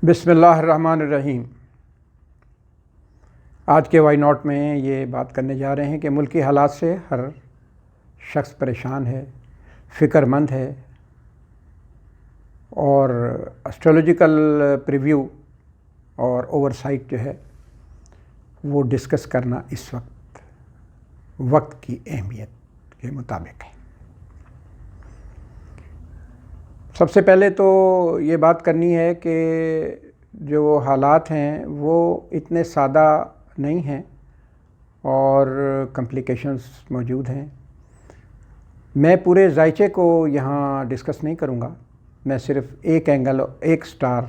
بسم اللہ الرحمن الرحیم۔ آج کے وائی ناٹ میں یہ بات کرنے جا رہے ہیں کہ ملکی حالات سے ہر شخص پریشان ہے، فکر مند ہے، اور اسٹریولوجیکل پریویو اور اوور سائٹ جو ہے وہ ڈسکس کرنا اس وقت کی اہمیت کے مطابق ہے۔ سب سے پہلے تو یہ بات کرنی ہے کہ جو حالات ہیں وہ اتنے سادہ نہیں ہیں اور کمپلیکیشنز موجود ہیں۔ میں پورے ذائچے کو یہاں ڈسکس نہیں کروں گا، میں صرف ایک اینگل، ایک سٹار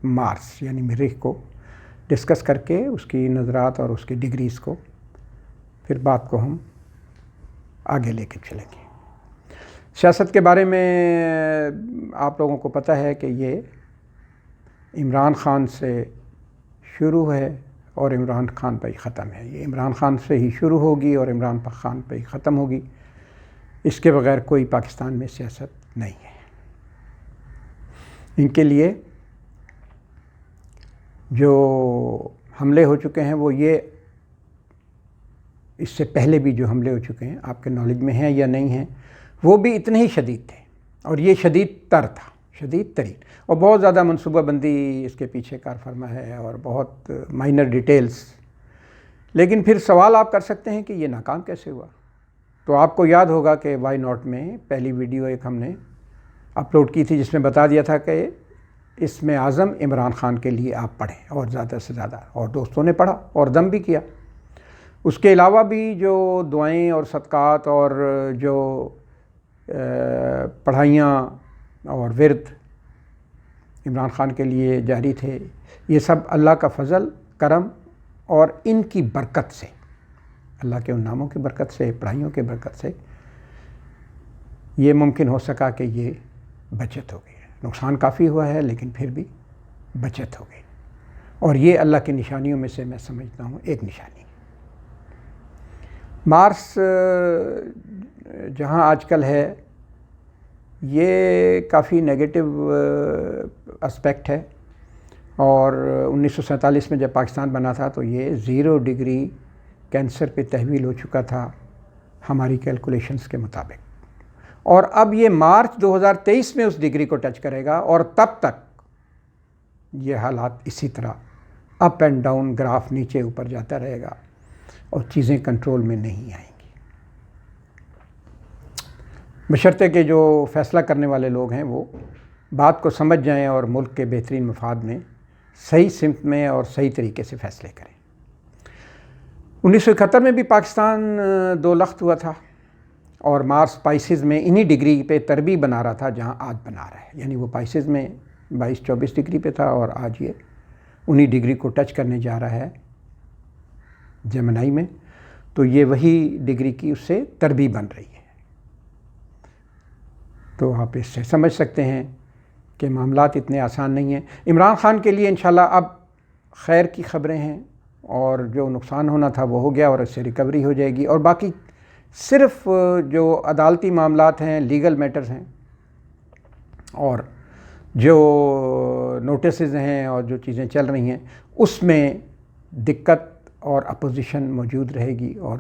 مارس یعنی مریخ کو ڈسکس کر کے اس کی نظرات اور اس کی ڈگریز کو پھر بات کو ہم آگے لے کے چلیں گے۔ سیاست کے بارے میں آپ لوگوں کو پتہ ہے کہ یہ عمران خان سے شروع ہے اور عمران خان پہ ہی ختم ہے۔ یہ عمران خان سے ہی شروع ہوگی اور عمران خان پہ ہی ختم ہوگی۔ اس کے بغیر کوئی پاکستان میں سیاست نہیں ہے۔ ان کے لیے جو حملے ہو چکے ہیں وہ یہ اس سے پہلے بھی جو حملے ہو چکے ہیں آپ کے نالج میں ہیں یا نہیں ہیں، وہ بھی اتنے ہی شدید تھے اور یہ شدید تر تھا، شدید ترین، اور بہت زیادہ منصوبہ بندی اس کے پیچھے کار فرما ہے اور بہت مائنر ڈیٹیلز۔ لیکن پھر سوال آپ کر سکتے ہیں کہ یہ ناکام کیسے ہوا؟ تو آپ کو یاد ہوگا کہ وائی ناٹ میں پہلی ویڈیو ایک ہم نے اپلوڈ کی تھی جس میں بتا دیا تھا کہ اسم اعظم عمران خان کے لیے آپ پڑھیں، اور زیادہ سے زیادہ، اور دوستوں نے پڑھا اور دم بھی کیا۔ اس کے علاوہ بھی جو دعائیں اور صدقات اور جو پڑھائیاں اور ورد عمران خان کے لیے جاری تھے، یہ سب اللہ کا فضل، کرم اور ان کی برکت سے، اللہ کے ان ناموں کی برکت سے، پڑھائیوں کی برکت سے یہ ممکن ہو سکا کہ یہ بچت ہو گئی۔ نقصان کافی ہوا ہے لیکن پھر بھی بچت ہو گئی، اور یہ اللہ کی نشانیوں میں سے میں سمجھتا ہوں ایک نشانی۔ مارس جہاں آج کل ہے یہ کافی نیگیٹو اسپیکٹ ہے، اور 1947 میں جب پاکستان بنا تھا تو یہ 0 ڈگری کینسر پہ تحویل ہو چکا تھا ہماری کیلکولیشنز کے مطابق، اور اب یہ مارچ 2023 میں اس ڈگری کو ٹچ کرے گا، اور تب تک یہ حالات اسی طرح اپ اینڈ ڈاؤن گراف نیچے اوپر جاتا رہے گا اور چیزیں کنٹرول میں نہیں آئیں گی، بشرطے کہ جو فیصلہ کرنے والے لوگ ہیں وہ بات کو سمجھ جائیں اور ملک کے بہترین مفاد میں صحیح سمت میں اور صحیح طریقے سے فیصلے کریں۔ 1971 میں بھی پاکستان 2 لخت ہوا تھا، اور مارس پائسز میں انہی ڈگری پہ تربیع بنا رہا تھا جہاں آج بنا رہا ہے، یعنی وہ پائسز میں 22-24 ڈگری پہ تھا اور آج یہ انہی ڈگری کو ٹچ کرنے جا رہا ہے جیمنائی میں، تو یہ وہی ڈگری کی اس سے تربیع بن رہی ہے۔ تو آپ اس سے سمجھ سکتے ہیں کہ معاملات اتنے آسان نہیں ہیں۔ عمران خان کے لیے انشاءاللہ اب خیر کی خبریں ہیں، اور جو نقصان ہونا تھا وہ ہو گیا اور اس سے ریکوری ہو جائے گی، اور باقی صرف جو عدالتی معاملات ہیں، لیگل میٹرز ہیں، اور جو نوٹسز ہیں اور جو چیزیں چل رہی ہیں اس میں دقت اور اپوزیشن موجود رہے گی اور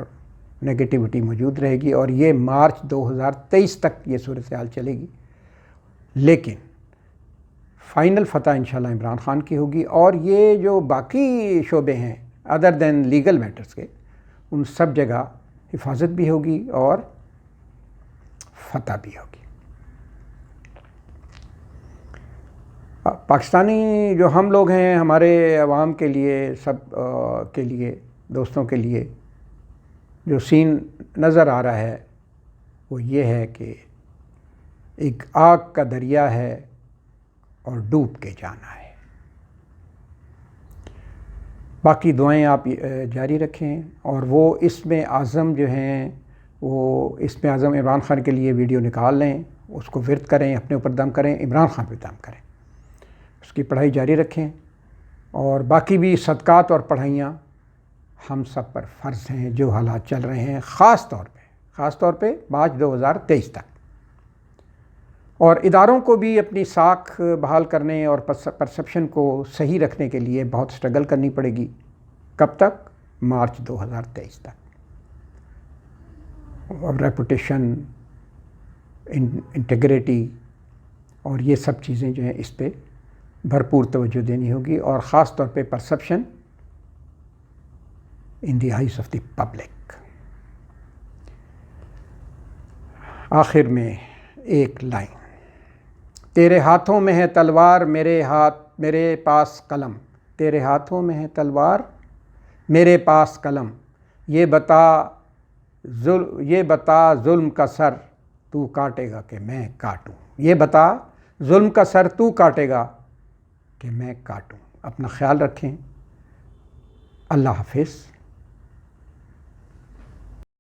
نیگیٹیوٹی موجود رہے گی، اور یہ مارچ 2023 تک یہ صورتحال چلے گی، لیکن فائنل فتح انشاءاللہ عمران خان کی ہوگی، اور یہ جو باقی شعبے ہیں ادر دین لیگل میٹرز کے، ان سب جگہ حفاظت بھی ہوگی اور فتح بھی ہوگی۔ پاکستانی جو ہم لوگ ہیں، ہمارے عوام کے لیے، سب کے لیے، دوستوں کے لیے جو سین نظر آ رہا ہے وہ یہ ہے کہ ایک آگ کا دریا ہے اور ڈوب کے جانا ہے۔ باقی دعائیں آپ جاری رکھیں، اور وہ اسم اعظم جو ہیں وہ اسم اعظم عمران خان کے لیے ویڈیو نکال لیں، اس کو ورد کریں، اپنے اوپر دم کریں، عمران خان پہ دم کریں، اس کی پڑھائی جاری رکھیں، اور باقی بھی صدقات اور پڑھائیاں ہم سب پر فرض ہیں جو حالات چل رہے ہیں، خاص طور پہ مارچ 2023 تک، اور اداروں کو بھی اپنی ساکھ بحال کرنے اور پرسپشن کو صحیح رکھنے کے لیے بہت سٹرگل کرنی پڑے گی. کب تک؟ مارچ 2023 تک. اور ریپوٹیشن، انٹیگریٹی اور یہ سب چیزیں جو ہیں اس پہ بھرپور توجہ دینی ہوگی، اور خاص طور پہ perception in the eyes of the public. آخر میں ایک لائن: تیرے ہاتھوں میں ہے تلوار، میرے پاس قلم. تیرے ہاتھوں میں ہے تلوار، میرے پاس قلم. یہ بتا ظلم کا سر تو کاٹے گا کہ میں کاٹوں. یہ بتا ظلم کا سر تو کاٹے گا کہ میں کاٹوں. اپنا خیال رکھیں. اللہ حافظ.